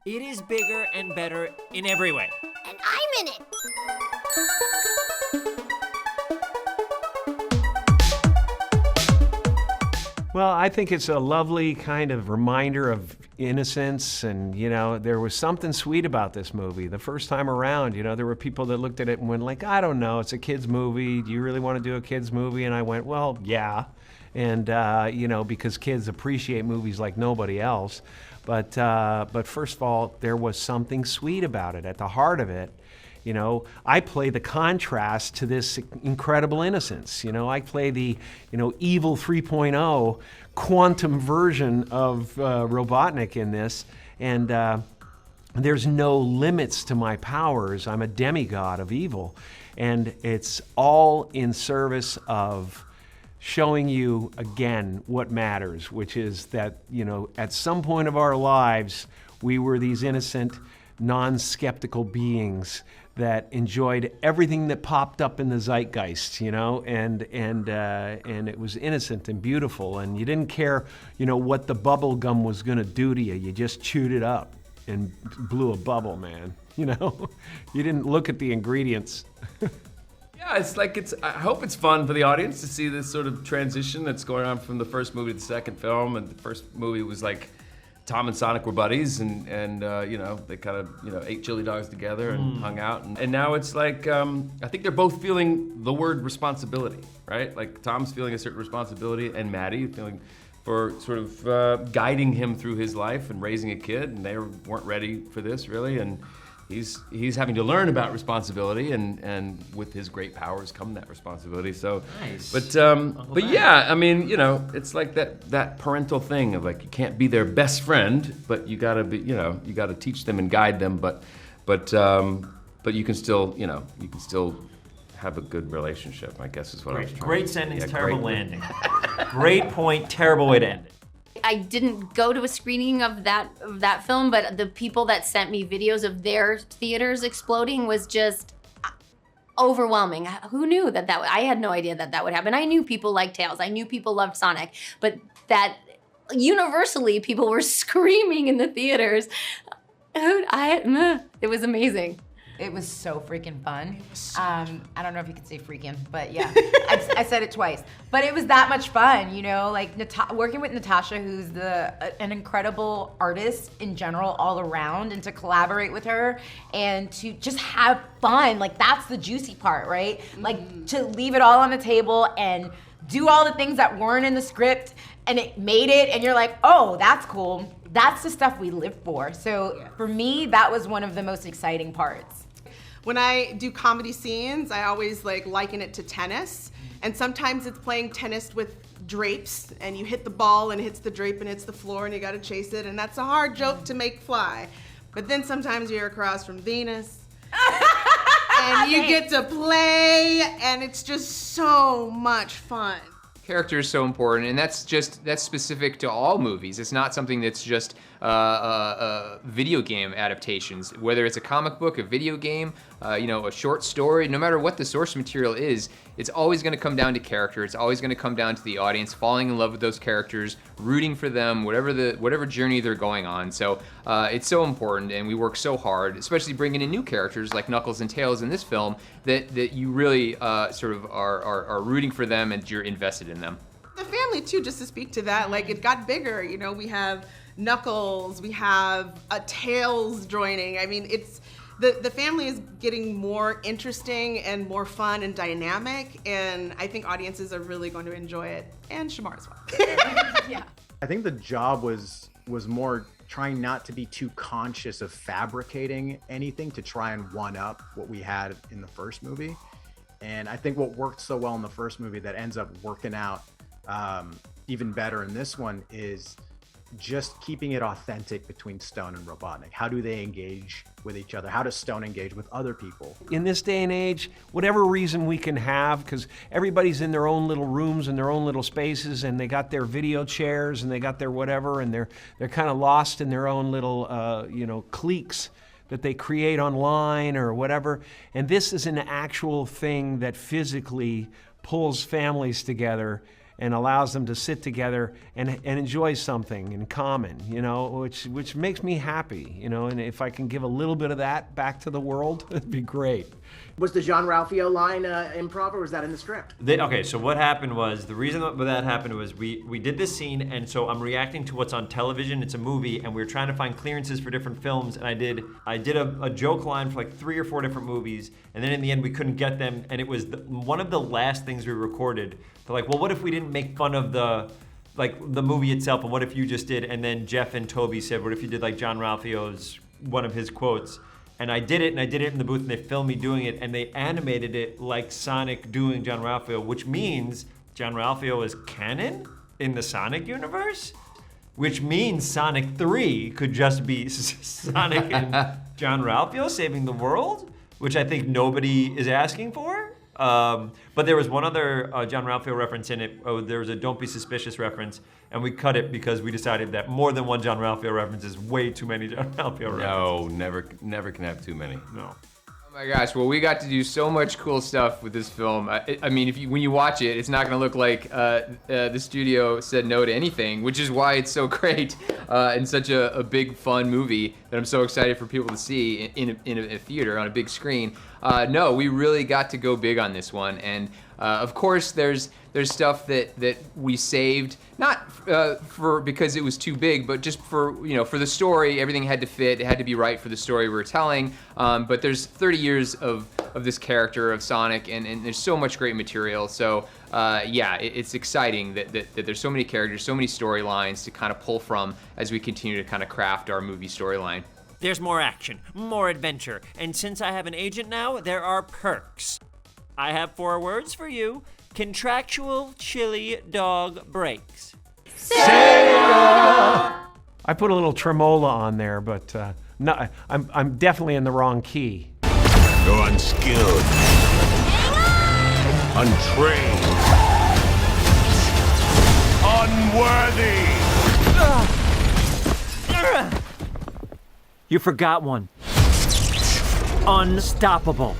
It is bigger and better in every way. And I'm in it. Well, I think it's a lovely kind of reminder of innocence, and, you know, there was something sweet about this movie. The first time around, you know, there were people that looked at it and went like, I don't know, it's a kid's movie. Do you really want to do a kid's movie? And I went, well, yeah. And, you know, because kids appreciate movies like nobody else. But first of all, there was something sweet about it. At the heart of it, you know, I play the contrast to this incredible innocence. You know, I play the, you know, evil 3.0 quantum version of Robotnik in this. And there's no limits to my powers. I'm a demigod of evil. And it's all in service of showing you again what matters, which is that, you know, at some point of our lives, we were these innocent, non-skeptical beings that enjoyed everything that popped up in the zeitgeist, you know, and it was innocent and beautiful, and you didn't care, you know, what the bubble gum was gonna do to you. You just chewed it up and blew a bubble, man. You know, you didn't look at the ingredients. Yeah, I hope it's fun for the audience to see this sort of transition that's going on from the first movie to the second film. And the first movie was like Tom and Sonic were buddies, and you know, they kind of, you know, ate chili dogs together and hung out. And now it's like, I think they're both feeling the word responsibility, right? Like Tom's feeling a certain responsibility, and Maddie feeling for sort of guiding him through his life and raising a kid, and they weren't ready for this really. And he's having to learn about responsibility, and with his great powers come that responsibility. So, Nice. but yeah, I mean, you know, it's like that parental thing of like, you can't be their best friend, but you gotta be, you know, you gotta teach them and guide them, but you can still, you know, you can still have a good relationship, I guess is what I was trying. Great sentence, Yeah, terrible great. landing. Great point, terrible way to end it. I didn't go to a screening of that film, but the people that sent me videos of their theaters exploding was just overwhelming. Who knew that I had no idea that would happen. I knew people liked Tails. I knew people loved Sonic, but that universally people were screaming in the theaters. It was amazing. It was so freaking fun. I don't know if you could say freaking, but yeah, I said it twice. But it was that much fun, you know, like working with Natasha, who's an incredible artist in general all around, and to collaborate with her and to just have fun, like that's the juicy part, right? Like to leave it all on the table and do all the things that weren't in the script, and it made it, and you're like, oh, that's cool. That's the stuff we live for. So for me, that was one of the most exciting parts. When I do comedy scenes, I always liken it to tennis. And sometimes it's playing tennis with drapes, and you hit the ball and it hits the drape and hits the floor, and you gotta chase it, and that's a hard joke to make fly. But then sometimes you're across from Venus, and you get to play, and it's just so much fun. Character is so important, and that's specific to all movies. It's not something that's just video game adaptations. Whether it's a comic book, a video game, you know, a short story, no matter what the source material is, it's always going to come down to character. It's always going to come down to the audience falling in love with those characters, rooting for them, whatever journey they're going on. So it's so important, and we work so hard, especially bringing in new characters like Knuckles and Tails in this film, that you really sort of are rooting for them, and you're invested in them. The family too, just to speak to that, like it got bigger, you know, we have Knuckles, we have Tails joining. I mean, it's the family is getting more interesting and more fun and dynamic, and I think audiences are really going to enjoy it, and Shamar as well. Yeah. I think the job was more trying not to be too conscious of fabricating anything to try and one up what we had in the first movie. And I think what worked so well in the first movie that ends up working out even better in this one is just keeping it authentic between Stone and Robotnik. How do they engage with each other? How does Stone engage with other people? In this day and age, whatever reason we can have, because everybody's in their own little rooms and their own little spaces, and they got their video chairs and they got their whatever, and they're kind of lost in their own little you know, cliques that they create online or whatever. And this is an actual thing that physically pulls families together and allows them to sit together and enjoy something in common, you know, which makes me happy, you know, and if I can give a little bit of that back to the world, it'd be great. Was the Jean-Ralphio line improv, or was that in the script? Okay, so what happened was, the reason that happened was we did this scene, and so I'm reacting to what's on television. It's a movie, and we were trying to find clearances for different films, and I did a joke line for like 3 or 4 different movies, and then in the end we couldn't get them, and it was one of the last things we recorded. They're like, well, what if we didn't make fun of the movie itself, and what if you just did? And then Jeff and Toby said, what if you did like Jean-Ralphio's, one of his quotes? And I did it in the booth, and they filmed me doing it, and they animated it like Sonic doing Jean-Ralphio, which means Jean-Ralphio is canon in the Sonic universe, which means Sonic 3 could just be Sonic and Jean-Ralphio saving the world, which I think nobody is asking for. But there was one other Jean-Ralphio reference in it. There was a Don't Be Suspicious reference, and we cut it because we decided that more than one Jean-Ralphio reference is way too many Jean-Ralphio references. No, never can have too many. No. Oh my gosh, well, we got to do so much cool stuff with this film. I mean, when you watch it, it's not going to look like the studio said no to anything, which is why it's so great and such a big, fun movie that I'm so excited for people to see in a theater on a big screen. No, we really got to go big on this one, and of course, there's stuff that we saved, not because it was too big, but just for the story. Everything had to fit. It had to be right for the story we were telling. But there's 30 years of this character of Sonic, and there's so much great material. So yeah, it's exciting that there's so many characters, so many storylines to kind of pull from as we continue to kind of craft our movie storyline. There's more action, more adventure, and since I have an agent now, there are perks. I have 4 words for you. Contractual chili dog breaks. I put a little tremola on there, but no, I'm definitely in the wrong key. You're unskilled, untrained, unworthy. You forgot one. Unstoppable.